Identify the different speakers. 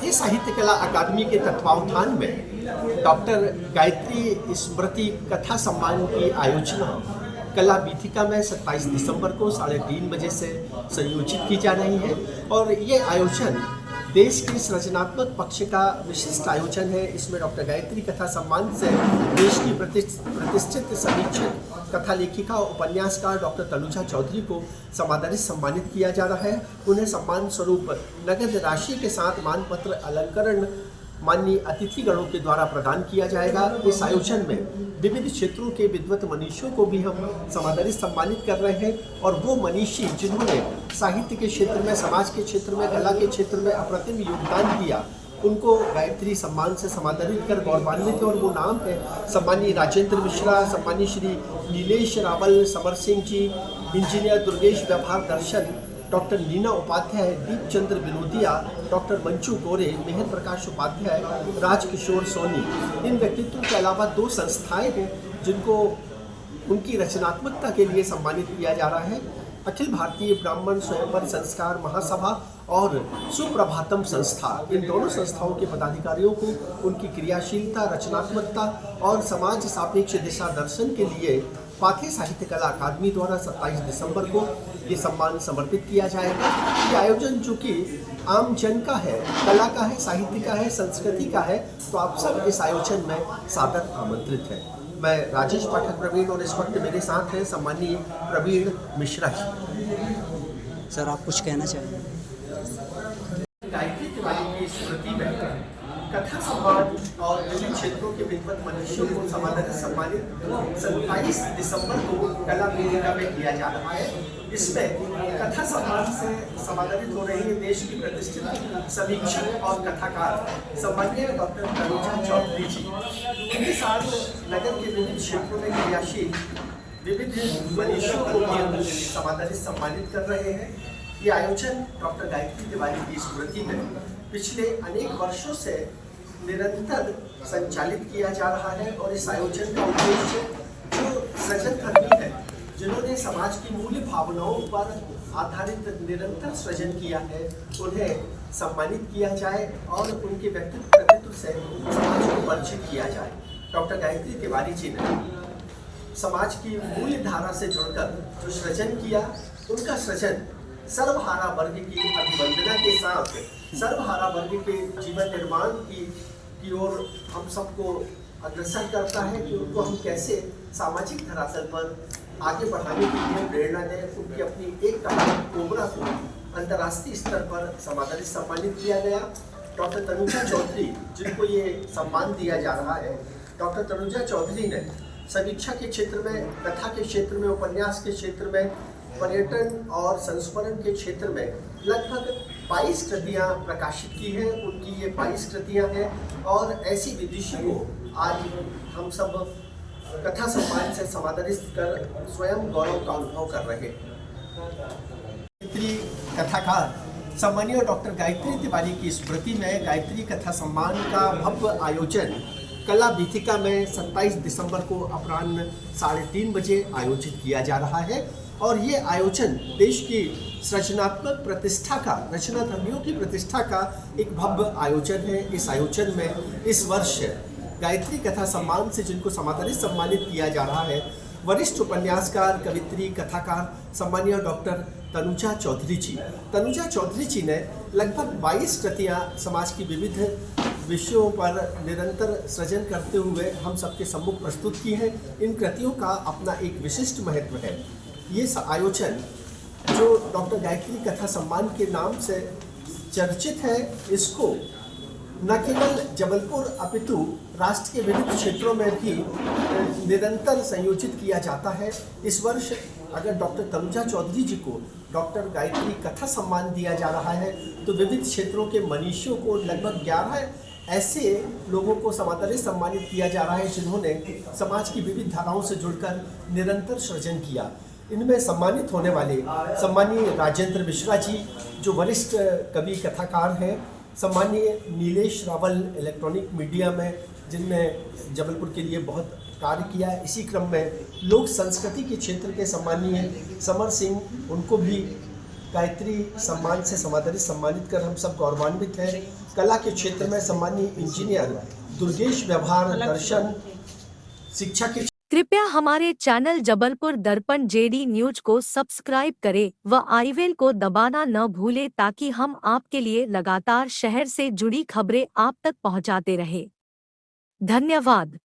Speaker 1: भारतीय साहित्य कला अकादमी के तत्वावधान में डॉक्टर गायत्री स्मृति कथा सम्मान की आयोजना कला बीथिका में 27 दिसंबर को 3:30 बजे से संयोजित की जा रही है। और ये आयोजन देश के सृजनात्मक पक्ष का विशिष्ट आयोजन है। इसमें डॉक्टर गायत्री कथा सम्मान से देश की प्रतिष्ठित समीक्षक, कथा लेखिका और उपन्यासकार डॉक्टर तनुजा चौधरी को समादरित सम्मानित किया जा रहा है। उन्हें सम्मान स्वरूप नगद राशि के साथ मानपत्र अलंकरण माननीय अतिथिगणों के द्वारा प्रदान किया जाएगा। इस आयोजन में विविध क्षेत्रों के विद्वत मनीषियों को भी हम समादरित सम्मानित कर रहे हैं। और वो मनीषी जिन्होंने साहित्य के क्षेत्र में, समाज के क्षेत्र में, कला के क्षेत्र में अप्रतिम योगदान दिया, उनको गायत्री सम्मान से समादरित कर गौरवान्वित है। और वो नाम है सम्मानीय राजेंद्र मिश्रा, सम्मानीय श्री नीलेश रावल, समर सिंह जी, इंजीनियर दुर्गेश व्यवहार दर्शन, डॉक्टर नीना उपाध्याय, दीपचंद्र विनोदिया, डॉक्टर मंचू गोरे, मेहर प्रकाश उपाध्याय, राजकिशोर सोनी। इन व्यक्तित्वों के अलावा 2 संस्थाएं हैं जिनको उनकी रचनात्मकता के लिए सम्मानित किया जा रहा है। अखिल भारतीय ब्राह्मण स्वयंवर संस्कार महासभा और सुप्रभातम संस्था, इन दोनों संस्थाओं के पदाधिकारियों को उनकी क्रियाशीलता, रचनात्मकता और समाज सापेक्ष दिशा दर्शन के लिए पाथे साहित्य कला अकादमी द्वारा 27 दिसंबर को ये सम्मान समर्पित किया जाएगा। ये आयोजन जो कि आम जन का है, कला का है, साहित्य का है, संस्कृति का है, तो आप सब इस आयोजन में सादर आमंत्रित हैं। मैं राजेश पाठक प्रवीण और इस वक्त मेरे साथ हैं सम्मानीय प्रवीण मिश्रा जी।
Speaker 2: सर, आप कुछ कहना चाहेंगे?
Speaker 1: गायत्री तिवारी की स्मृति में कथा सम्मान और विभिन्न क्षेत्रों के विद्वत मनुष्यों को सम्मानित 27 दिसंबर को कला बीथिका में किया जा रहा है। इसमें कथा सम्मान से समादरित हो रही है देश की प्रतिष्ठित समीक्षक और कथाकार सम्मानीय डॉक्टर तनुजा चौधरी जी। उनके साथ नगर के विभिन्न क्षेत्रों में क्रियाशील विविध मनुष्यों को भी समादरित सम्मानित कर रहे हैं। ये आयोजन डॉक्टर गायत्री तिवारी की स्मृति में पिछले अनेक वर्षों से निरंतर संचालित किया जा रहा है। और इस आयोजन का उद्देश्य जो सृजनकर्मी है, जिन्होंने समाज की मूल्य भावनाओं पर आधारित निरंतर सृजन किया है, उन्हें सम्मानित किया जाए और उनके व्यक्तित्व से समाज को परिचित किया जाए। डॉक्टर गायत्री तिवारी जी ने समाज की मूल्य धारा से जुड़कर जो सृजन किया, उनका सृजन सर्वहारा वर्ग की अभिवंदना के साथ सर्वहारा वर्ग के जीवन निर्माण की ओर हम सबको अग्रसर करता है कि उनको हम कैसे सामाजिक धरातल पर आगे बढ़ाने के लिए प्रेरणा दें। उनकी अपनी एक कहानी कोबरा को अंतर्राष्ट्रीय स्तर पर समादरित सम्मानित किया गया। डॉक्टर तनुजा चौधरी, जिनको ये सम्मान दिया जा रहा है, डॉक्टर तनुजा चौधरी ने समीक्षा के क्षेत्र में, कथा के क्षेत्र में, उपन्यास के क्षेत्र में, पर्यटन और संस्मरण के क्षेत्र में लगभग 22 कृतियाँ प्रकाशित की हैं। उनकी ये 22 कृतियाँ हैं और ऐसी विदुषी को आज हम सब कथा सम्मान से समादरित कर स्वयं गौरव का अनुभव कर रहे हैं। कथाकार सम्मानीय डॉक्टर गायत्री तिवारी की स्मृति में गायत्री कथा सम्मान का भव्य आयोजन कला बीथिका में 27 दिसंबर को अपराह्न 3:30 बजे आयोजित किया जा रहा है। और ये आयोजन देश की सृजनात्मक प्रतिष्ठा का, रचनाधर्मियों की प्रतिष्ठा का एक भव्य आयोजन है। इस आयोजन में इस वर्ष गायत्री कथा सम्मान से जिनको समादरित सम्मानित किया जा रहा है, वरिष्ठ उपन्यासकार, कवित्री, कथाकार सम्मानीय डॉक्टर तनुजा चौधरी जी। तनुजा चौधरी जी ने लगभग 22 कृतियाँ समाज की विविध विषयों पर निरंतर सृजन करते हुए हम सबके सम्मुख प्रस्तुत की हैं। इन कृतियों का अपना एक विशिष्ट महत्व है। ये आयोजन जो डॉक्टर गायत्री कथा सम्मान के नाम से चर्चित है, इसको न केवल जबलपुर अपितु राष्ट्र के विविध क्षेत्रों में भी निरंतर संयोजित किया जाता है। इस वर्ष अगर डॉक्टर तनुजा चौधरी जी को डॉक्टर गायत्री कथा सम्मान दिया जा रहा है, तो विविध क्षेत्रों के मनीषियों को लगभग 11 ऐसे लोगों को समादरित सम्मानित किया जा रहा है जिन्होंने समाज की विविध धाराओं से जुड़कर निरंतर सृजन किया। इनमें सम्मानित होने वाले सम्मानीय राजेंद्र मिश्रा जी, जो वरिष्ठ कवि कथाकार हैं, सम्मानीय नीलेश रावल इलेक्ट्रॉनिक मीडिया में, जिनमें जबलपुर के लिए बहुत कार्य किया है। इसी क्रम में लोक संस्कृति के क्षेत्र के सम्मानीय समर सिंह, उनको भी गायत्री सम्मान से सम्मानित कर हम सब गौरवान्वित हैं। कला के क्षेत्र में सम्मानीय इंजीनियर दुर्गेश व्यवहार दर्शन शिक्षा के
Speaker 2: कृपया हमारे चैनल जबलपुर दर्पण जेडी न्यूज को सब्सक्राइब करें व आई बेल को दबाना न भूलें ताकि हम आपके लिए लगातार शहर से जुड़ी खबरें आप तक पहुंचाते रहें। धन्यवाद।